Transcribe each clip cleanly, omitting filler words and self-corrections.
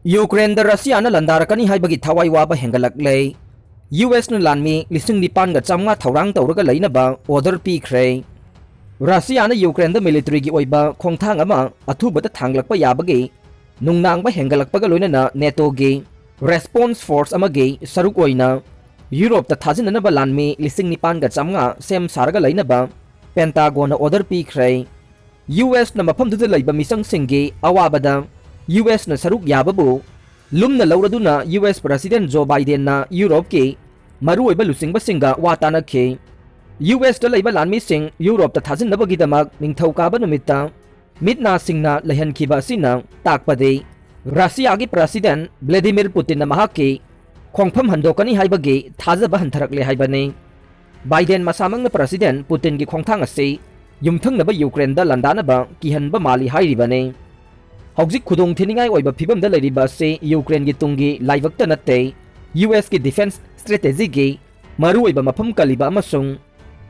Ukraine Russia लंदारकनी हाइबगी थवाई वाबा हेंगलक्ले US Lanmee लिसिंग निपान गा चमगा थौरांग तौरगा लैनबा ऑर्डर पीख्रे रशिया यूक्रेन मिलिटरी की ओइबा खोंथांग अमा अथुबदा थांगलक्पा याबगे नुंगनांगबा हेंगलक्पगा लोइनना नेटो गे रेस्पॉन्स फोर्स अमगे सरुक ओइना यूरोप थाजिननबा लानमी लिसिंग निपान गा चमगा सेम सारगा लैनबा पेंटागोन ऑर्डर पीख्रे US मफमदुदा लैबा मिसंग सिंगे अवाबदा US सरुक याबबु लुमना लौरदुना US प्रेसिडेंट जो बाइडेन ना यूरोप के मरुओइबा लुसिंगबसिंगा वातानखे US लैबा लानमी सिंग यूरोप थाजिनबगिदमक निंगथौकाबा नुमित्ता मितना सिंगना लहनखिबा सिना ताकपदे रशिया की प्रेसिडेंट व्लादिमीर पुतिन महाके खोंगफम हंदोकनी हाइबगे थाजबा हंथरकले हाइबने बाइडेन मसामंगना प्रेसिडेंट पुतिन की खोंगथांग असे युमथंगनबा यूक्रेन दा लंदानबा किहनबा माली हाइरिबने हौजिक खुदोंग थिनिंगाई ओइबा फिबमदा लैरिबा से यूक्रेन की तुंगी लाइवक्ता नत्ते US की डिफेंस स्ट्रेटेजी की मरु ओइबा मफम कलिबा अमसुंग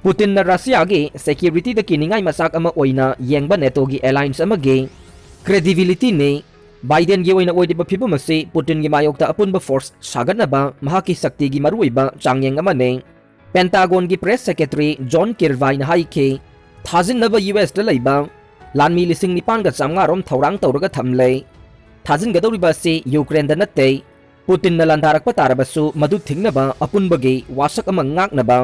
पुतिन न रशिया की सिक्योरिटी द किनिंगाई मसाक अमा ओइना येंगबा नेटो की अलायंस अमगे क्रेडिबिलिटी ने बाइडेन की ओइना ओइदिबा फिबम असे पुतिन की मायोक्ता अपुनबा फोर्स सागनबा महाकी शक्ति की मरु ओइबा चांगयेंग अमने पेंटागोन की प्रेस सेक्रेटरी जॉन किर्वाइन हाइके थाजिनबा US द लैबा लानमी लिसिंग निपान गा चामगा रोम थौरांग तौरगा थमले थाजिन गदौरिबा से यूक्रेन द नत्ते पुतिन न लंदारकपा तारबसु मदु थिंगनबा अपुनबगे वासक अमा ngaknaba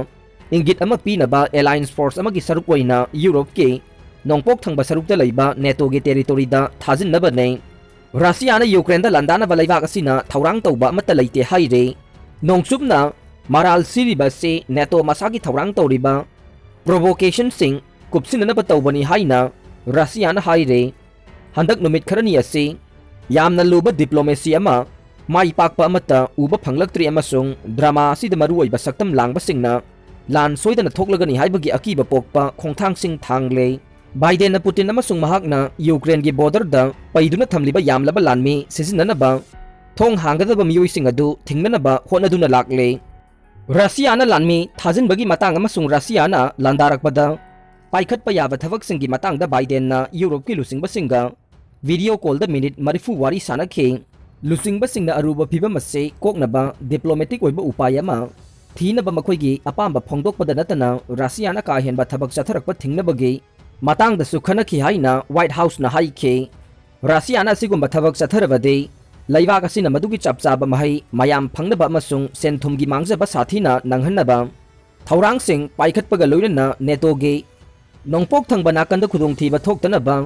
इंगित अमा पीनबा एलायंस फोर्स अमा की सरुक ओइना यूरोप के नोंगपोक थंगबा सरुकता लैबा नेटो के टेरिटोरी दा थाजिनबने रशिया न यूक्रेन द लंदानबा लैबाक असिना थौरांग तौबा अमता लैते हाइरे नोंगसुबना माराल सिरिबा से नेटो मसागी थौरांग तौरिबा प्रोवोकेशन सिंग कुपसिननबा तौबनी हाइना रशिया हाइरे हंदक नुमित खरनी असी यामना लुबा डिप्लोमेसी अमा माई पाकपा अमता उबा फंगलक्तरी अमसुंग ड्रामा असिद मरुओइबा सक्तम लांगबसिंगना लान सोइदना थोकलगनी हाइबगी अकीबा पोकपा खोंथांगसिंग थांगले बाइडेन पुतिन अमसुंग महाकना यूक्रेन की बॉर्डर दा पैदुना थमलिबा यामलबा लानमी सिजिननबा थोंग हांगदबा मियोइसिंग अदु थिंगनबा होनदुना लाकले रशिया लानमी थाजिनबगी मतांग अमसुंग रशिया लंदारकपदा पाइखट याब थबकसिंगी मतांगदा बाइडेन यूरोप की लुसिंगबसिंगा वीडियो कॉल द मिनिट मरिफु वारी सानखे लुसिंगबसिंगना अरुबा फिबम असे कोकनबा डिप्लोमेटिक ओइबा उपाय अमा थीनबा मखोइगी अपांबा फोंदोकपदा नतना रशिया का हेनबा थबक चथरकपा थिंगनबगे मतांगदसु खनखि हाइना व्हाइट हाउस ना हाइखे रशिया असिगुंबा थबक चथरबदे लैबाक असिना मदुगी चपचाबा महै मयाम फंगनबा अमसुंग सेनथुमगी मांगजबा साथीना नंगहनबा थौरांग सिंग पाइखटपगा लोइनना नेटोगे नोंगपोक थंगबा नाकंद खुदोंथीबा थोक्तनबा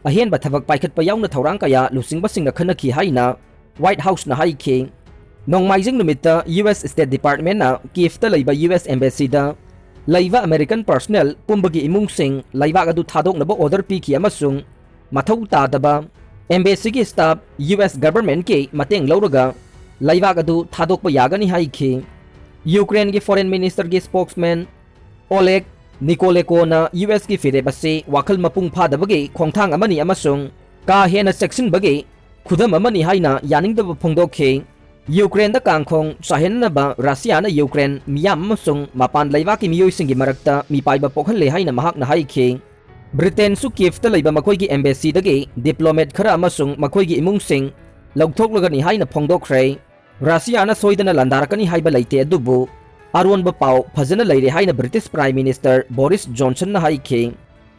अहेनबा थबक पाइखटपा याउना थौरांग कया लुसिंगबसिंग खनखि हाइना व्हाइट हाउस ना हाइखे नोंगमाइजिंग नुमित्ता US स्टेट डिपार्टमेंट ना कीफ्ता लैबा US एम्बेसी दा लैबा अमेरिकन पर्सनल पुंबगी इमुंगसिंग लैबाक अदु थादोकनबा ऑर्डर पीखि अमसुंग मथौ तादबा एम्बेसी की स्टाफ US गवर्नमेंट के मतेंग लौरगा लैबाक अदु थादोकपा यागनी हाइखे यूक्रेन की फॉरेन मिनिस्टर की स्पोक्समैन ओलेग निकोलेकोना US की फिरेबसे वाखल मपुंग फादबगे खोंथांग अमनी अमसुंग का हेना सेक्शन बगे खुदम अमनी हाइना यानिंगदब फोंदोखे यूक्रेन द कांखोंग साहेननबा रशिया न यूक्रेन मियाम अमसुंग मपान लैबा की मियोइसिंगी मरक्ता मिपाइबा पोखले हाइना महाकना हाइखे ब्रिटेन सु कीफ्ता लैबा मखोइगी एम्बेसी दगे डिप्लोमेट खरा अमसुंग मखोइगी इमुंगसिंग लौथोकलगनी हाइना फोंदोखरे रशिया न सोइदना लंदारकनी हाइबा लैते अदुबु अरोनबा पाव फजना लैरे हाइना British prime minister Boris Johnson न हाइखे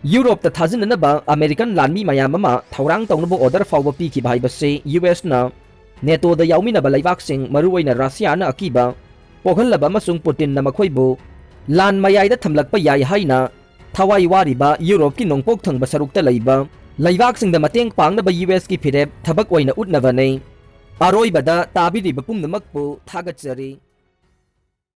यूरोप थाजिननबा अमेरिकन लानमी मयाम अमा थौरांग तौनबो ऑर्डर फाउबा पीखिबा हाइबसे US न नेटो द याउमिनबा लैबाकसिंग मरुओइना रशिया न अकीबा पोखलबा अमसुंग पुतिन न मखोइबो लान मयाइदा थमलकपा याइ हाइना थवाई वारिबा यूरोप की नोंगपोक थंगबा सरुकता लैबा लैबाकसिंग द मतेंग पांगनबा US की फिरेब थबक ओइना उटनबने अरोइबदा ताबिरिबा पुंगनमकपु थागतजरी।